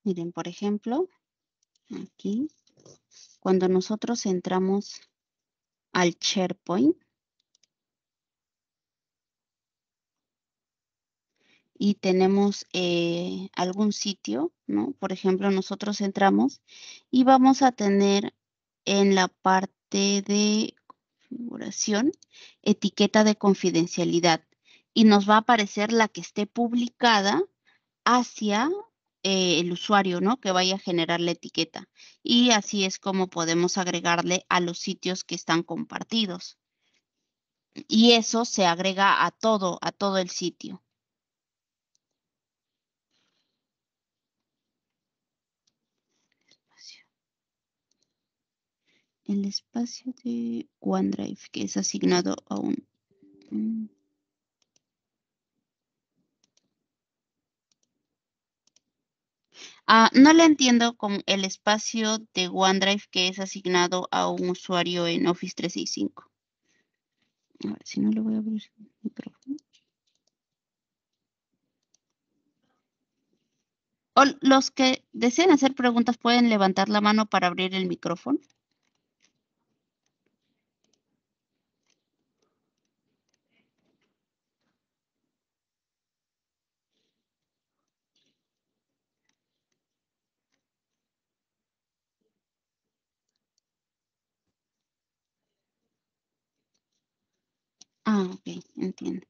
Miren, por ejemplo, aquí, cuando nosotros entramos al SharePoint y tenemos algún sitio, ¿no? Por ejemplo, nosotros entramos y vamos a tener en la parte de configuración, etiqueta de confidencialidad. Y nos va a aparecer la que esté publicada hacia el usuario, ¿no? Que vaya a generar la etiqueta. Y así es como podemos agregarle a los sitios que están compartidos. Y eso se agrega a todo el sitio. El espacio de OneDrive que es asignado a un... no le entiendo con el espacio de OneDrive que es asignado a un usuario en Office 365. A ver, si no le voy a abrir el micrófono. O los que deseen hacer preguntas pueden levantar la mano para abrir el micrófono. Ok, entiendo.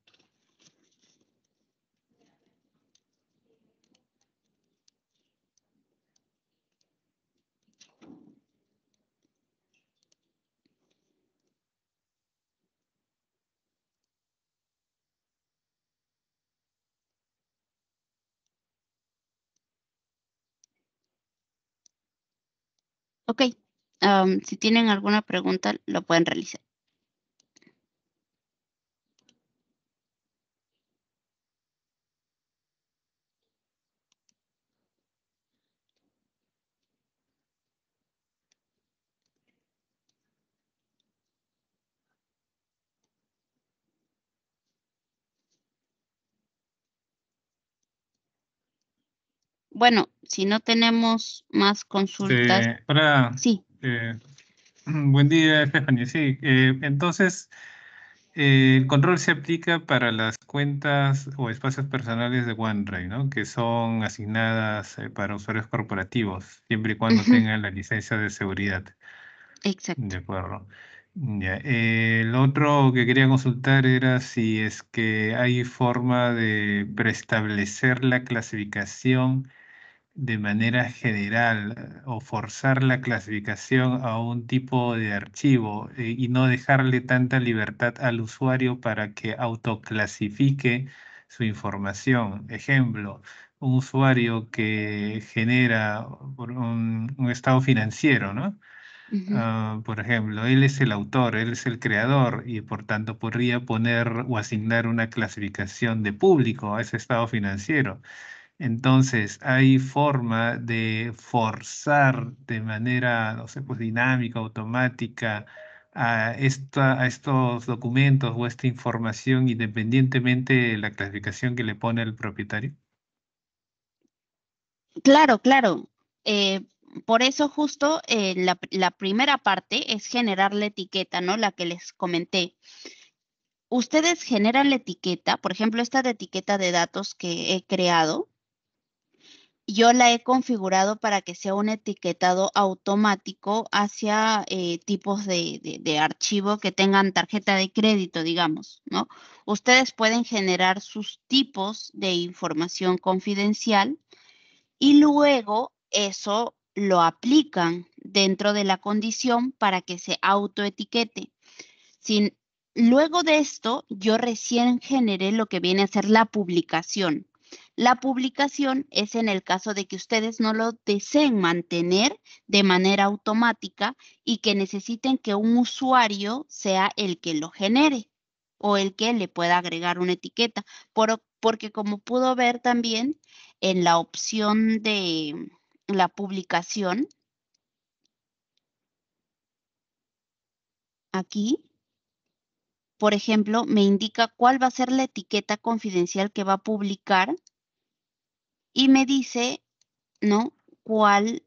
Ok, si tienen alguna pregunta, lo pueden realizar. Bueno, si no tenemos más consultas, Hola, sí. buen día, Stephanie. Sí, entonces, el control se aplica para las cuentas o espacios personales de OneDrive, ¿no? Que son asignadas para usuarios corporativos, siempre y cuando tengan la licencia de seguridad. Exacto. De acuerdo. Ya, el otro que quería consultar era si es que hay forma de preestablecer la clasificación de manera general o forzar la clasificación a un tipo de archivo y no dejarle tanta libertad al usuario para que autoclasifique su información. Ejemplo, un usuario que genera un estado financiero, ¿no? Por ejemplo, él es el autor, él es el creador y por tanto podría poner o asignar una clasificación de público a ese estado financiero. Entonces, hay forma de forzar de manera, no sé, pues dinámica, automática, a estos documentos o esta información independientemente de la clasificación que le pone el propietario. Claro, claro. Por eso justo la primera parte es generar la etiqueta, ¿no? La que les comenté. Ustedes generan la etiqueta, por ejemplo, esta de etiqueta de datos que he creado, yo la he configurado para que sea un etiquetado automático hacia tipos de archivo que tengan tarjeta de crédito, digamos, ¿no? Ustedes pueden generar sus tipos de información confidencial y luego eso lo aplican dentro de la condición para que se autoetiquete. Sin, luego de esto, yo recién generé lo que viene a ser la publicación. La publicación es en el caso de que ustedes no lo deseen mantener de manera automática y que necesiten que un usuario sea el que lo genere o el que le pueda agregar una etiqueta. Porque como pudo ver también en la opción de la publicación, aquí, por ejemplo, me indica cuál va a ser la etiqueta confidencial que va a publicar y me dice, ¿no? cuáles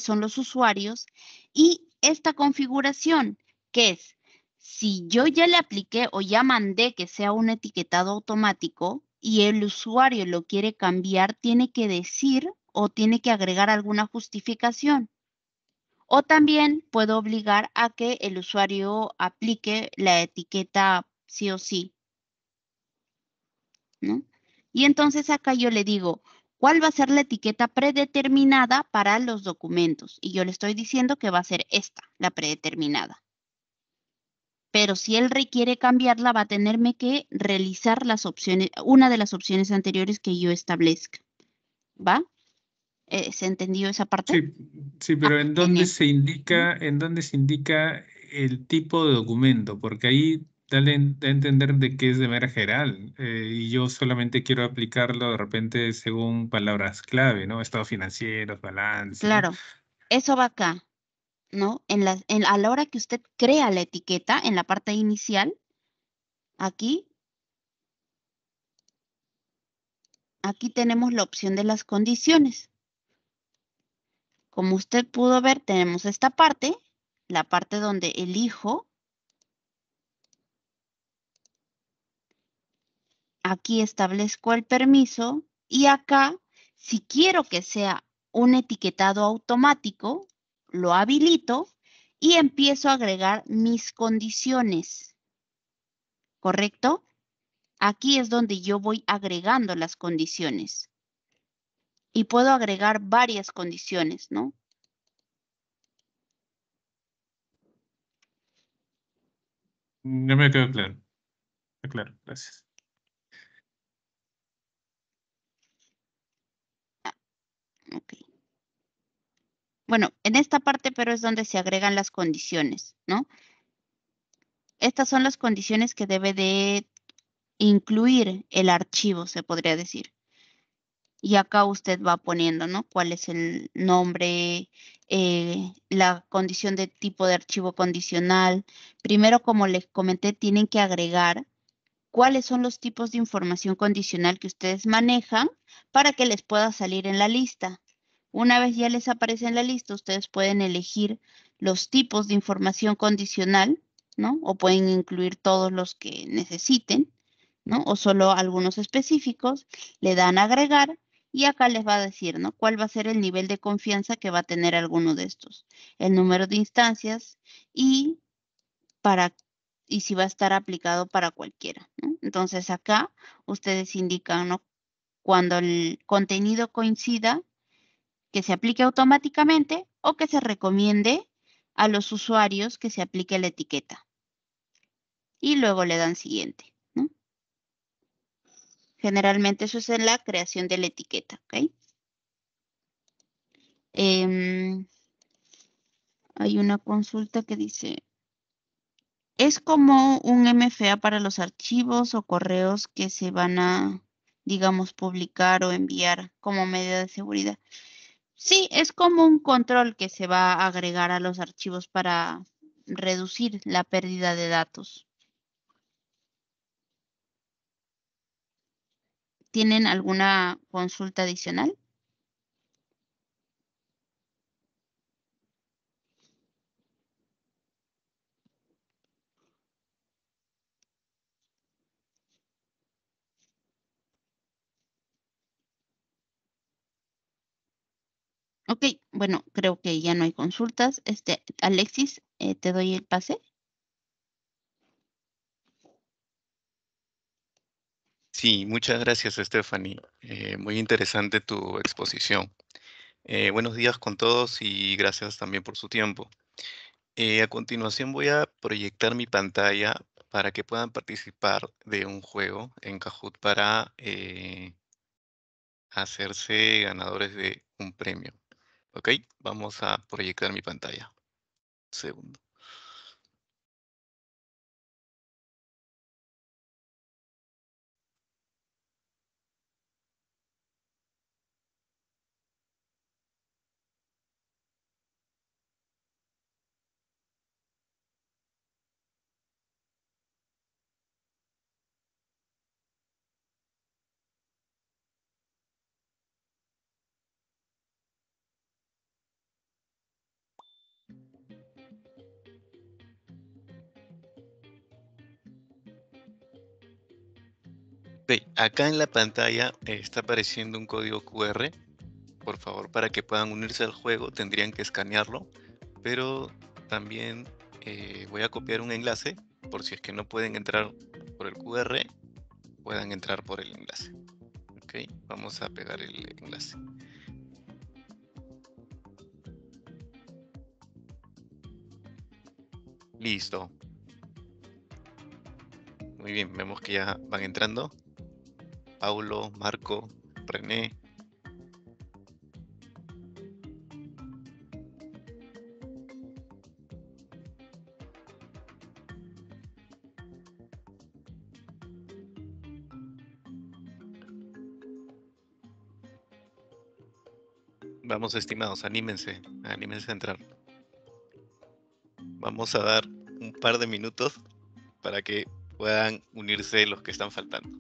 son los usuarios y esta configuración, que es, si yo ya le apliqué o ya mandé que sea un etiquetado automático y el usuario lo quiere cambiar, tiene que decir o tiene que agregar alguna justificación. O también puedo obligar a que el usuario aplique la etiqueta sí o sí, ¿no? Y entonces acá yo le digo, ¿cuál va a ser la etiqueta predeterminada para los documentos? Y yo le estoy diciendo que va a ser esta, la predeterminada. Pero si él requiere cambiarla, va a tenerme que realizar las opciones, una de las opciones anteriores que yo establezca. ¿Va? ¿Se entendió esa parte? Sí, sí, Ah, pero genial. Ujú. en dónde se indica el tipo de documento? Porque ahí da a entender de que es de manera general, y yo solamente quiero aplicarlo de repente según palabras clave, ¿no? Estados financieros, balance, ¿no? Claro, eso va acá, ¿no? A la hora que usted crea la etiqueta, en la parte inicial, aquí tenemos la opción de las condiciones. Como usted pudo ver, tenemos esta parte, la parte donde elijo. Aquí establezco el permiso y acá, si quiero que sea un etiquetado automático, lo habilito y empiezo a agregar mis condiciones, ¿correcto? Aquí es donde yo voy agregando las condiciones y puedo agregar varias condiciones, ¿no? Ya me quedó claro. Está claro, gracias. Ok. Bueno, en esta parte, pero es donde se agregan las condiciones, ¿no? Estas son las condiciones que debe de incluir el archivo, se podría decir. Y acá usted va poniendo, ¿no? Cuál es el nombre, la condición de tipo de archivo condicional. Primero, como les comenté, tienen que agregar cuáles son los tipos de información condicional que ustedes manejan para que les pueda salir en la lista. Una vez ya les aparece en la lista, ustedes pueden elegir los tipos de información condicional, ¿no? O pueden incluir todos los que necesiten, ¿no? O solo algunos específicos, le dan a agregar y acá les va a decir, ¿no? Cuál va a ser el nivel de confianza que va a tener alguno de estos, el número de instancias y para y si va a estar aplicado para cualquiera, ¿no? Entonces acá ustedes indican, ¿no? Cuando el contenido coincida, que se aplique automáticamente o que se recomiende a los usuarios que se aplique la etiqueta. Y luego le dan siguiente, ¿no? Generalmente eso es en la creación de la etiqueta, ¿ok? Hay una consulta que dice, ¿es como un MFA para los archivos o correos que se van a, digamos, publicar o enviar como medida de seguridad? Sí, es como un control que se va a agregar a los archivos para reducir la pérdida de datos. ¿Tienen alguna consulta adicional? Ok, bueno, creo que ya no hay consultas. Alexis, te doy el pase. Sí, muchas gracias, Stephanie. Muy interesante tu exposición. Buenos días con todos y gracias también por su tiempo. A continuación voy a proyectar mi pantalla para que puedan participar de un juego en Kahoot para hacerse ganadores de un premio. Ok, vamos a proyectar mi pantalla. Segundo. Ok, acá en la pantalla está apareciendo un código QR. Por favor, para que puedan unirse al juego tendrían que escanearlo, pero también voy a copiar un enlace por si es que no pueden entrar por el QR, puedan entrar por el enlace. Ok, vamos a pegar el enlace. Listo. Muy bien, vemos que ya van entrando. Paulo, Marco, René. Vamos, estimados, anímense a entrar. Vamos a dar un par de minutos para que puedan unirse los que están faltando.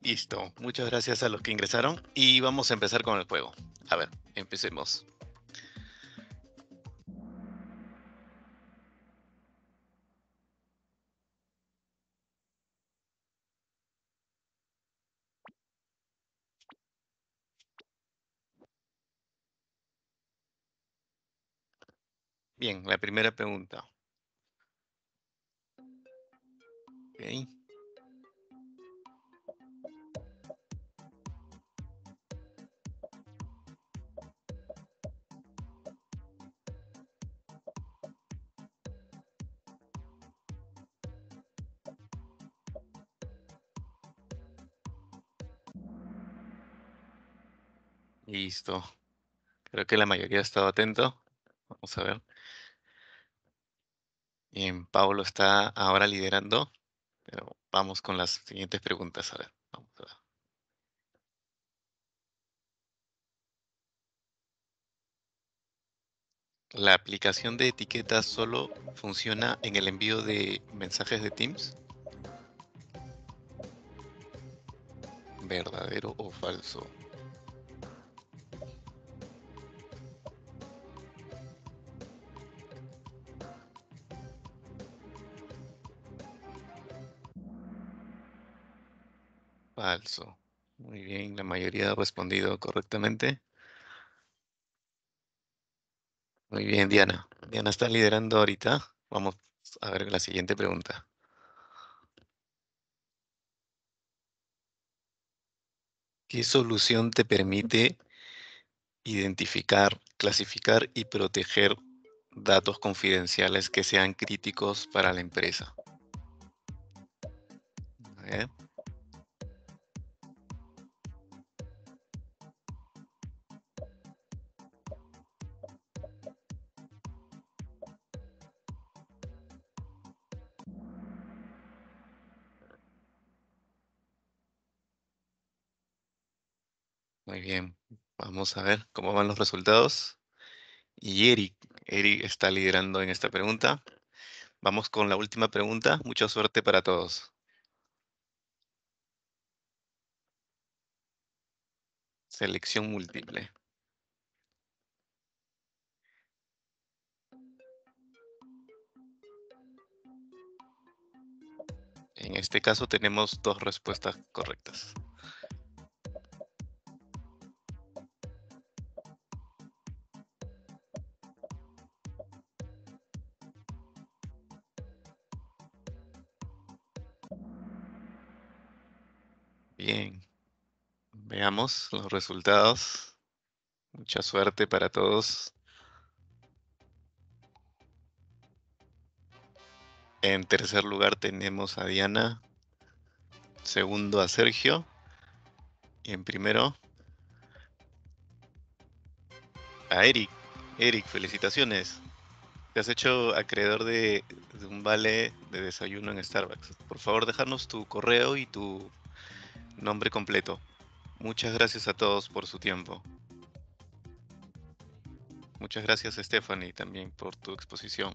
Listo, muchas gracias a los que ingresaron y vamos a empezar con el juego. A ver, empecemos. Bien, la primera pregunta. Ok. Listo. Creo que la mayoría ha estado atento. Vamos a ver. Bien, Pablo está ahora liderando, pero vamos con las siguientes preguntas. A ver, vamos a ver. ¿La aplicación de etiquetas solo funciona en el envío de mensajes de Teams? ¿Verdadero o falso? Falso. Muy bien, la mayoría ha respondido correctamente. Muy bien, Diana. Diana está liderando ahorita. Vamos a ver la siguiente pregunta. ¿Qué solución te permite identificar, clasificar y proteger datos confidenciales que sean críticos para la empresa. A ver. Muy bien, vamos a ver cómo van los resultados. Y Eric está liderando en esta pregunta. Vamos con la última pregunta. Mucha suerte para todos. Selección múltiple. En este caso tenemos 2 respuestas correctas. Bien, veamos los resultados. Mucha suerte para todos. En tercer lugar tenemos a Diana. Segundo a Sergio. Y en primero a Eric. Eric, felicitaciones. Te has hecho acreedor de un vale de desayuno en Starbucks. Por favor, déjanos tu correo y tu nombre completo. Muchas gracias a todos por su tiempo. Muchas gracias, Stephanie, también por tu exposición.